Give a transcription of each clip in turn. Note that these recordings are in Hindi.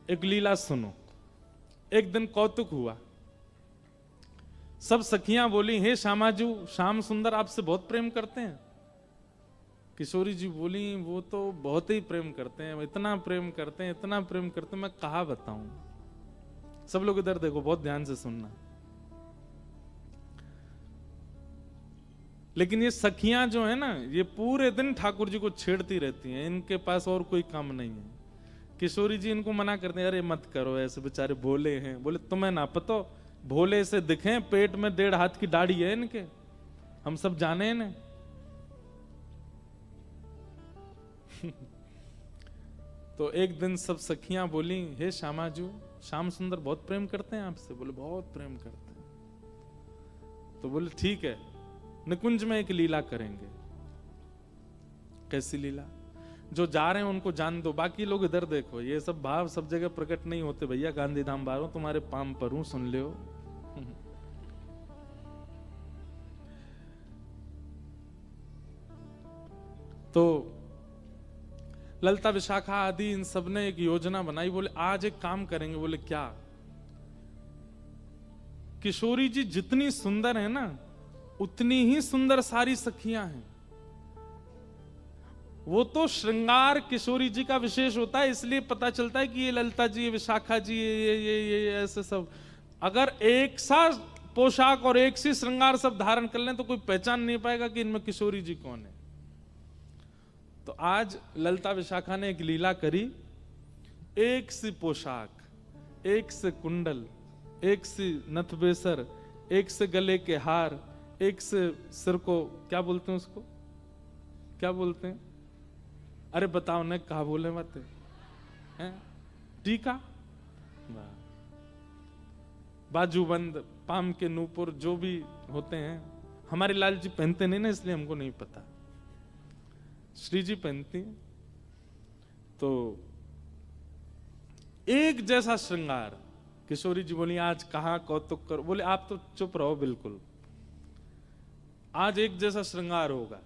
एक लीला सुनो। एक दिन कौतुक हुआ, सब सखियां बोली, हे श्यामाजू, श्याम सुंदर आपसे बहुत प्रेम करते हैं। किशोरी जी बोली, वो तो बहुत ही प्रेम करते हैं, इतना प्रेम करते हैं, इतना प्रेम करते हैं, मैं कहा बताऊं। सब लोग इधर देखो, बहुत ध्यान से सुनना। लेकिन ये सखियां जो है ना, ये पूरे दिन ठाकुर जी को छेड़ती रहती हैं, इनके पास और कोई काम नहीं है। किशोरी जी इनको मना करते हैं, अरे मत करो ऐसे, बेचारे भोले हैं। बोले तुम्हें ना पता, भोले से दिखें, पेट में 1.5 हाथ की दाढ़ी है इनके, हम सब जाने हैं ना। तो एक दिन सब सखियां बोली, हे श्यामाजू, श्याम सुंदर बहुत प्रेम करते हैं आपसे। बोले बहुत प्रेम करते हैं। तो बोले ठीक है, निकुंज में एक लीला करेंगे। कैसी लीला? जो जा रहे हैं उनको जान दो, बाकी लोग इधर देखो। ये सब भाव सब जगह प्रकट नहीं होते भैया। गांधी धाम बारो तुम्हारे पाम पर हूं, सुन लियो। तो ललिता विशाखा आदि इन सब ने एक योजना बनाई। बोले आज एक काम करेंगे। बोले क्या? किशोरी जी जितनी सुंदर है ना, उतनी ही सुंदर सारी सखियां हैं। वो तो श्रृंगार किशोरी जी का विशेष होता है, इसलिए पता चलता है कि ये ललिता जी, ये विशाखा जी, ये ऐसे सब। अगर एक सा पोशाक और एक सी श्रृंगार सब धारण कर लें तो कोई पहचान नहीं पाएगा कि इनमें किशोरी जी कौन है। तो आज ललिता विशाखा ने एक लीला करी। एक सी पोशाक, एक से कुंडल, एक सी नथबेसर, एक से गले के हार, एक से सिर को क्या बोलते हैं, उसको क्या बोलते हैं? अरे बताओ न, कहा बोले मत हैं? टीका, बाजूबंद, पाम के नूपुर, जो भी होते हैं। हमारे लाल जी पहनते नहीं ना, इसलिए हमको नहीं पता। श्री जी पहनती हैं। तो एक जैसा श्रृंगार। किशोरी जी बोली, आज कहां कौतुक करो। बोले आप तो चुप रहो बिल्कुल। आज एक जैसा श्रृंगार होगा,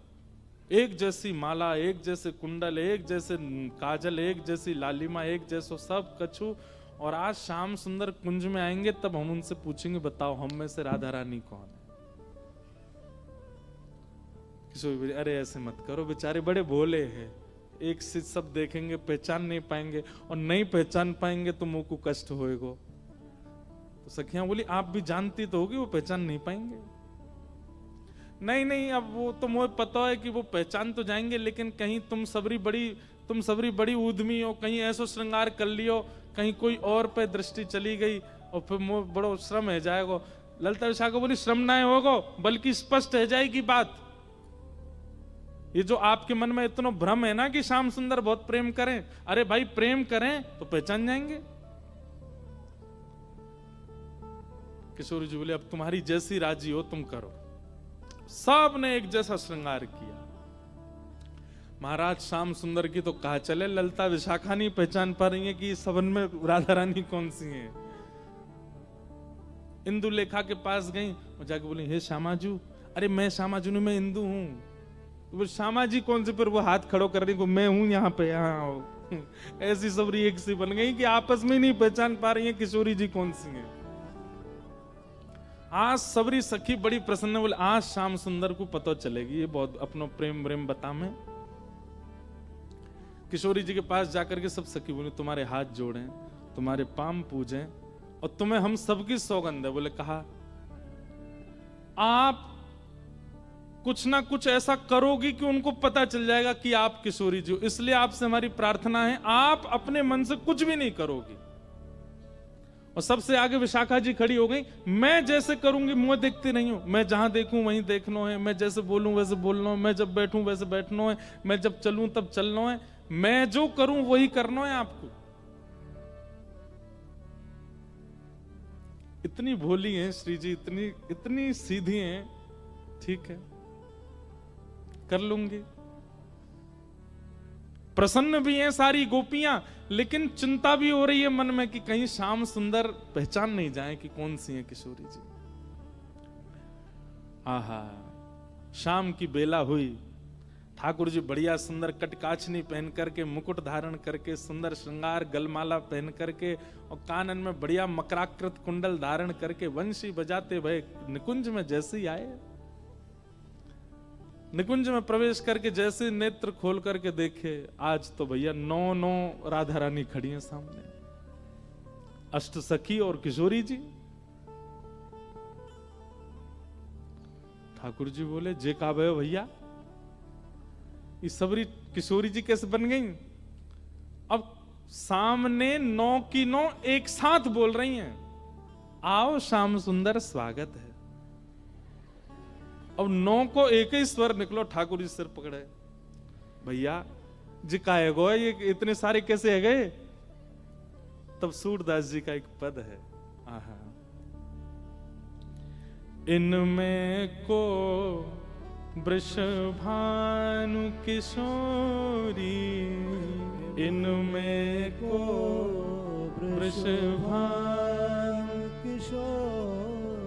एक जैसी माला, एक जैसे कुंडल, एक जैसे काजल, एक जैसी लालिमा, एक जैसो सब कछु। और आज श्याम सुंदर कुंज में आएंगे, तब हम उनसे पूछेंगे, बताओ हम में से राधा रानी कौन है? किशोरी, अरे ऐसे मत करो, बेचारे बड़े भोले हैं। एक से सब देखेंगे, पहचान नहीं पाएंगे, और नहीं पहचान पाएंगे तो मुंह को कष्ट होएगा। तो सखियां बोली, आप भी जानती तो होगी वो पहचान नहीं पाएंगे। नहीं नहीं, अब वो तो मुझे पता है कि वो पहचान तो जाएंगे, लेकिन कहीं तुम सबरी बड़ी उद्यमी हो, कहीं ऐसा श्रृंगार कर लियो, कहीं कोई और पे दृष्टि चली गई, और फिर मुझे बड़ो श्रम है जाएगा। ललिता विशाखा बोली, श्रम ना होगा, बल्कि स्पष्ट है जाएगी बात। ये जो आपके मन में इतना भ्रम है ना कि श्याम सुंदर बहुत प्रेम करें, अरे भाई प्रेम करें तो पहचान जाएंगे। किशोरी जी बोले, अब तुम्हारी जैसी राजी हो तुम करो। सब ने एक जैसा श्रृंगार किया। महाराज श्याम सुंदर की तो कहा चले, ललिता विशाखा नहीं पहचान पा रही है कि सबन में राधा रानी कौन सी है। इंदु लेखा के पास गई, वो जाके बोली, हे श्यामाजू। अरे मैं श्यामाजू नहीं, मैं इंदु हूं। तो श्यामा जी कौन से? फिर वो हाथ खड़ो कर रही को, मैं हूं यहाँ पे, यहाँ आओ। ऐसी सबरी एक सी बन गई कि आपस में नहीं पहचान पा रही है किशोरी जी कौन सी है। आज सबरी सखी बड़ी प्रसन्न, बोले आज श्याम सुंदर को पता चलेगी, ये बहुत अपनो प्रेम प्रेम बता में। किशोरी जी के पास जाकर के सब सखी बोले, तुम्हारे हाथ जोड़े, तुम्हारे पाम पूजे, और तुम्हें हम सबकी सौगंध है। बोले कहा, आप कुछ ना कुछ ऐसा करोगी कि उनको पता चल जाएगा कि आप किशोरी जी हो। इसलिए आपसे हमारी प्रार्थना है, आप अपने मन से कुछ भी नहीं करोगी। और सबसे आगे विशाखा जी खड़ी हो गई, मैं जैसे करूंगी मुंह देखती नहीं हूं, मैं जहां देखूं वहीं देखना है, मैं जैसे बोलूं वैसे बोलना है, मैं जब बैठूं वैसे बैठना है, मैं जब चलूं तब चलना है, मैं जो करूं वही करना है आपको। इतनी भोली हैं श्री जी, इतनी सीधी हैं। ठीक है, कर लूंगी। प्रसन्न भी हैं सारी गोपियां, लेकिन चिंता भी हो रही है मन में कि कहीं श्याम सुंदर पहचान नहीं जाए कि कौन सी है किशोरी जी। आहा, शाम की बेला हुई, ठाकुर जी बढ़िया सुंदर कटकाचनी पहन करके, मुकुट धारण करके, सुंदर श्रृंगार गलमाला पहन करके और कानन में बढ़िया मकराकृत कुंडल धारण करके वंशी बजाते भय निकुंज में जैसे ही आए, निकुंज में प्रवेश करके जैसे नेत्र खोल करके देखे, आज तो भैया 9 राधा रानी खड़ी हैं सामने, अष्ट सखी और किशोरी जी। ठाकुर जी बोले जे का भयो भैया, ये सबरी किशोरी जी कैसे बन गई? अब सामने 9 की 9 एक साथ बोल रही हैं, आओ श्याम सुंदर स्वागत है। अब 9 को एक ही स्वर निकलो, ठाकुर जी सिर पकड़े, भैया जी का है गो, ये इतने सारे कैसे है गए? तब सूरदास जी का एक पद है, आहा, इनमें को वृषभानु किशोरी, इनमें को वृषभानु किशोरी,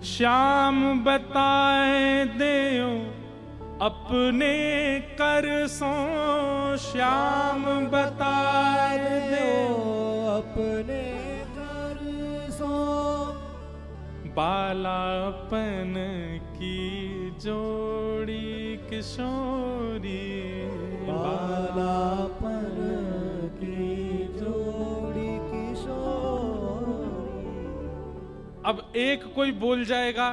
श्याम बताए देओ अपने कर सो, श्याम बताए देओ अपने कर सो, बालापन की जोड़ी किशोरी, बालापन की जोड़ी किशोरी। अब एक कोई बोल जाएगा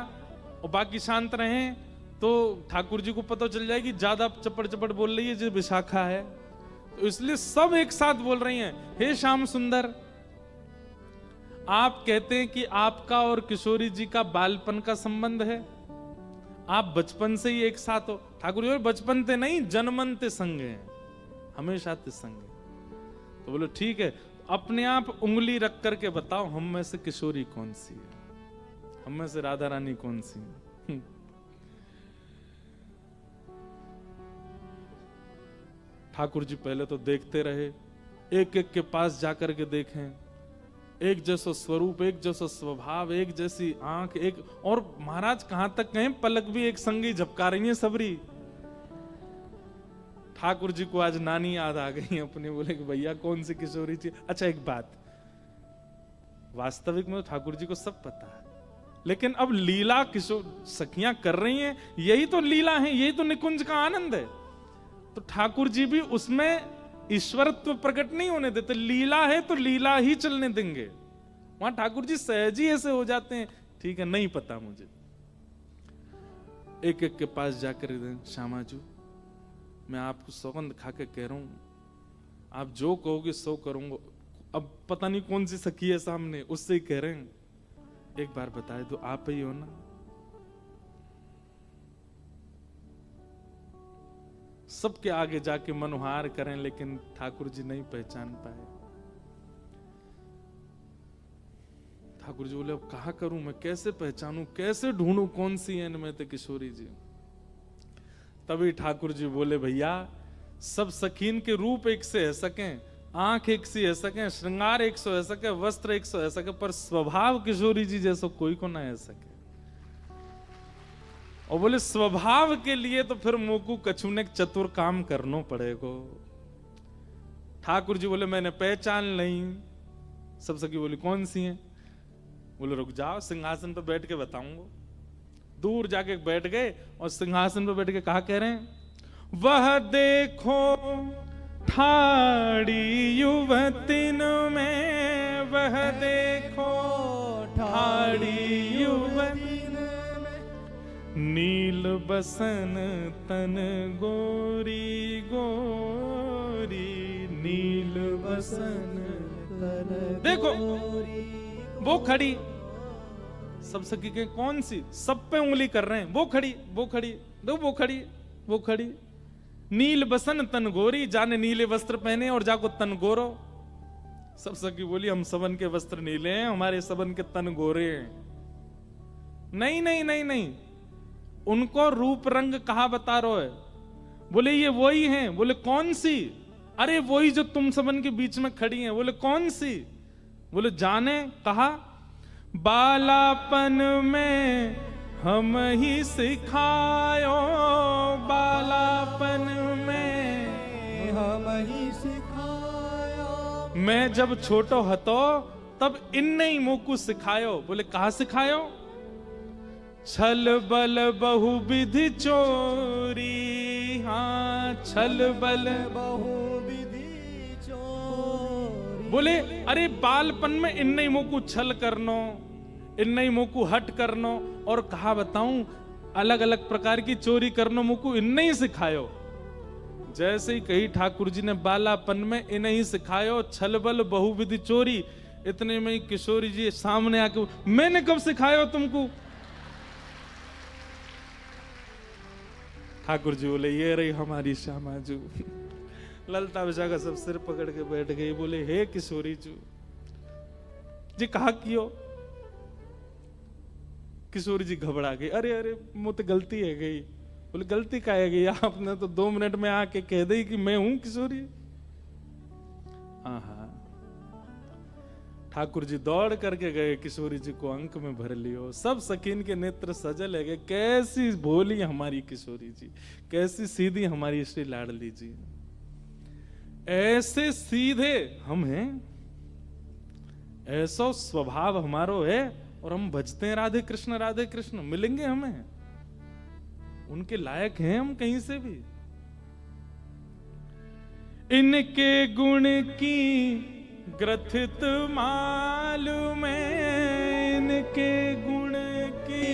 और बाकी शांत रहें तो ठाकुर जी को पता चल जाएगी ज्यादा चपड़ चपड़ बोल रही है जो विशाखा है, तो इसलिए सब एक साथ बोल रही हैं, हे श्याम सुंदर, आप कहते हैं कि आपका और किशोरी जी का बालपन का संबंध है, आप बचपन से ही एक साथ हो। ठाकुर जी बचपन ते नहीं, जन्मन ते संग हैं, हमेशा ते संग है। तो बोलो ठीक है, अपने आप उंगली रख करके बताओ हम में से किशोरी कौन सी है, हम में से राधा रानी कौन सी है? ठाकुर जी पहले तो देखते रहे, एक एक के पास जाकर के देखें, एक जैसा स्वरूप, एक जैसा स्वभाव, एक जैसी आंख, एक और महाराज कहां तक कहें पलक भी एक संगी झपका रही है सबरी। ठाकुर जी को आज नानी याद आ गई अपने, बोले कि भैया कौन सी किशोरी थी। अच्छा एक बात, वास्तविक में तो ठाकुर जी को सब पता है, लेकिन अब लीला किशोर सखियां कर रही हैं, यही तो लीला है, यही तो निकुंज का आनंद है। तो ठाकुर जी भी उसमें ईश्वरत्व प्रकट नहीं होने देते, लीला है तो लीला ही चलने देंगे। वहां ठाकुर जी सहज ही ऐसे हो जाते हैं, ठीक है नहीं पता मुझे। एक एक के पास जाकर श्यामाजू मैं आपको सौगंध खा के कह रहा हूं, आप जो कहोगे सो करूंगा। अब पता नहीं कौन सी सखी है सामने, उससे ही कह रहे हैं, एक बार बताए तो आप ही हो ना? सबके आगे जाके मनोहार करें, लेकिन ठाकुर जी नहीं पहचान पाए। ठाकुर जी बोले अब कहा करूं मैं, कैसे पहचानूं, कैसे ढूंढूं कौन सी है इनमें तो किशोरी जी। तभी ठाकुर जी बोले भैया सब सखीन के रूप एक से है सकें, आंख एक सी है सके, श्रृंगार एक सौ है सके, वस्त्र एक सौ है सके, पर स्वभाव किशोरी जी जैसा कोई को ना है सके। और बोले स्वभाव के लिए तो फिर मोकू कछुने चतुर काम करनो पड़ेगो। ठाकुर जी बोले मैंने पहचान नहीं। सब सखी बोली कौन सी हैं? बोले रुक जाओ सिंहासन पर बैठ के बताऊंगा। दूर जाके बैठ गए और सिंहासन पर बैठ के कहा कह रहे हैं, वह देखो ठाड़ी युवतिन में, वह देखो ठाड़ी युवतिन में, नील बसन तन गोरी गोरी, नील बसन तन देखो वो खड़ी। सब सखी के कौन सी? सब पे उंगली कर रहे हैं, वो खड़ी वो खड़ी, दो वो खड़ी वो खड़ी। नील बसन तन गोरी, जाने नीले वस्त्र पहने और जाको तन गोरो। सब सखी बोली हम सबन के वस्त्र नीले हैं, हमारे सबन के तन गोरे हैं। नहीं नहीं नहीं नहीं, उनको रूप रंग कहा बता रहे है? बोले ये वही हैं। बोले कौन सी? अरे वही जो तुम सबन के बीच में खड़ी हैं। बोले कौन सी? बोले जाने। कहा बालापन में हम ही सिखायो, बालापन मैं जब छोटो हतो तब इन्ने ही मोकू सिखायो। बोले कहा सिखायो? छल बल बहुविधि चोरी। हाँ, छल बल बहुविधि चोरी। बोले अरे बालपन में इन्ने ही मोकू छल करनो, इन्ने ही मोकू हट करनो, और कहा बताऊं अलग अलग प्रकार की चोरी करनो मोकू इन्ने ही सिखायो। जैसे ही कही ठाकुर जी ने बालापन में इन्हें ही सिखायो छल बल बहुविधि चोरी, इतने में ही किशोरी जी सामने आके, मैंने कब सिखायो तुमको? ठाकुर जी बोले ये रही हमारी श्यामा जू। ललता विशाखा सब सिर पकड़ के बैठ गई। बोले हे किशोरी जू जी कहा कियो? किशोरी जी घबरा गई। अरे अरे मुझे गलती है गई। बोले गलती का है गई? आपने तो 2 मिनट में आके कह दी कि मैं हूं किशोरी। हाँ, ठाकुर जी दौड़ करके गए, किशोरी जी को अंक में भर लियो। सब सखीन के नेत्र सजल है गए। कैसी भोली हमारी किशोरी जी, कैसी सीधी हमारी श्री लाडली जी। ऐसे सीधे हम हैं, ऐसा स्वभाव हमारो है, और हम भजते हैं राधे कृष्ण। मिलेंगे हमें? उनके लायक हैं हम कहीं से भी? इनके गुण की ग्रथित मालूम है, इनके गुण की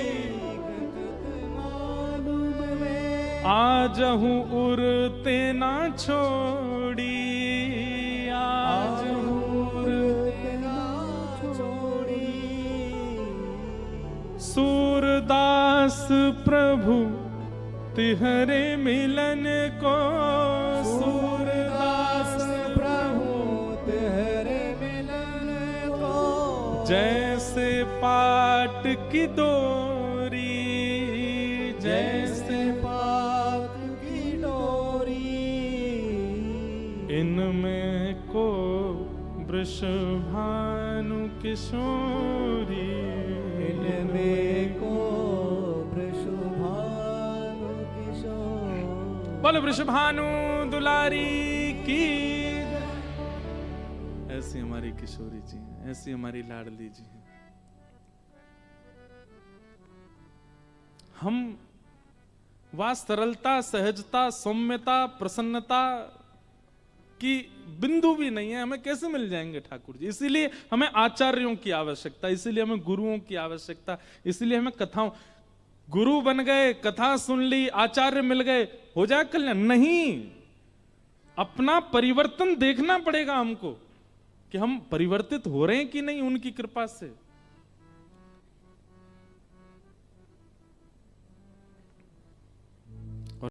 मालूम है। आजहूं उरते ना छोड़ी, आजहूं उरते ना छोड़ी। सूरदास प्रभु तिहरे मिलन को, सूरदास प्रभु तेरे मिलन को। जैसे पाट की डोरी, जैसे पात की डोरी। इनमें को वृषभानु किशोरी, इनमें को वृषभानु किशोरी। बोल वृषभानु दुलारी की। ऐसी हमारी किशोरी जी हैं, ऐसी हमारी लाडली जी हैं। हम वह सरलता, सहजता, सौम्यता, प्रसन्नता की बिंदु भी नहीं है, हमें कैसे मिल जाएंगे ठाकुर जी? इसीलिए हमें आचार्यों की आवश्यकता, इसीलिए हमें गुरुओं की आवश्यकता, इसीलिए हमें कथाओं। गुरु बन गए, कथा सुन ली, आचार्य मिल गए, हो जाए कल्याण? नहीं, अपना परिवर्तन देखना पड़ेगा हमको कि हम परिवर्तित हो रहे हैं कि नहीं उनकी कृपा से।